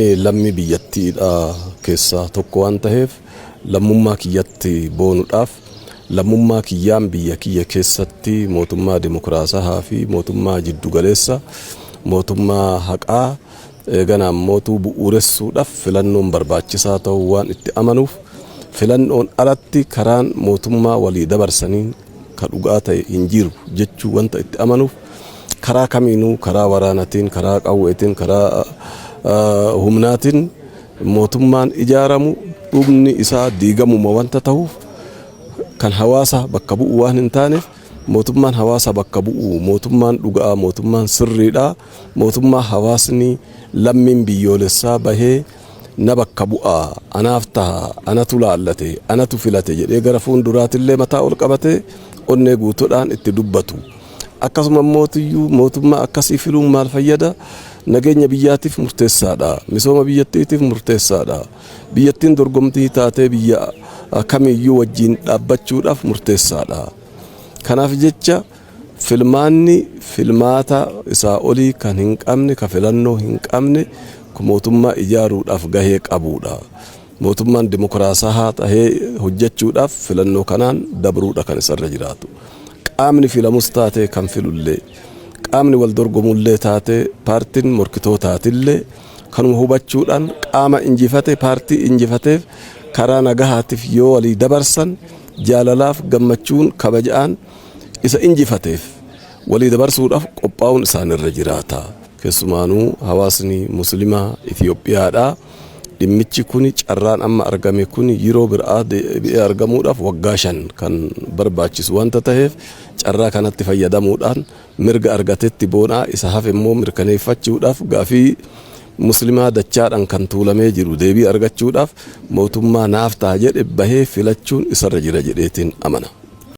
Lammi biyyattiidha keessaa tokko waan ta'eef lammummaa kiyyatti boonuudhaaf lammummaa kiyyaan biyya kiyya keessatti mootummaa dimokiraasaa fi mootummaa jiddugaleessa mootummaa haqaa ganaan mootuu bu'uuressuudhaaf filannoon barbaachisaa ta'uu waan itti amanuuf filannoon alatti karaan mootummaa walii dabarsaniin ka dhugaa ta'e hin jiru jechuu wanta itti amanuuf karaa kamiinuu karaa waraanatiin karaa qawweetiin karaa humnaatiin mootummaan ijaaramu dhumni isaa diigamuma wanta ta'uuf kan hawaasa bakka bu'u waan hin taaneef mootummaan hawaasa bakka bu'u mootummaan dhugaa mootummaan sirriidha mootummaa hawaasni lammiin biyyoolessaa bahee na bakka bu'a anaaf ta'a anatu laallate anatu filate jedhee gara fuulduraatillee mataa ol qabate onnee guutuudhaan itti dubbatu akkasuma mootummaa akkasii filuun maal fayyada nageenya biyyaatiif murteessaadha misooma biyyattiitiif murteessaadha biyyattiin dorgomtii taatee biyya kamiyyuu wajjin dhaabbachuudhaaf murteessaadha kanaaf jecha filmaanni filmaata isaa olii kan hin qabne ka filannoo hin qabne mootummaa ijaaruudhaaf gahee qabuudha mootummaan dimokiraasaa ta'ee hojjechuudhaaf filannoo kanaan dabruudha kan isarra jiraatu qaamni filamus taatee kan filullee qaamni wal dorgomullee taatee paartiin morkitootaatiillee kanuma hubachuudhaan qaama injifate paartii injifateef karaa nagahaatiif yoo walii dabarsan jaalalaaf gammachuun kabajaan isa injifateef walii dabarsuudhaaf qophaa'uun isaanirra jiraata keessumaanuu hawaasni muslimaa Itoophiyaadha dhimmichi kun carraan amma argame kun yeroo biraa deebi'ee argamuudhaaf waggaa 5 kan barbaachisu wanta ta'eef carraa kanatti fayyadamuudhaan mirga argatetti boonaa isa hafe immoo mirkaneeffachuudhaaf gaafii muslimaa dachaadhaan kan tuulamee jiru deebii argachuudhaaf mootummaa naaf ta'a jedhe bahee filachuun isarra jira jedheetiin amana.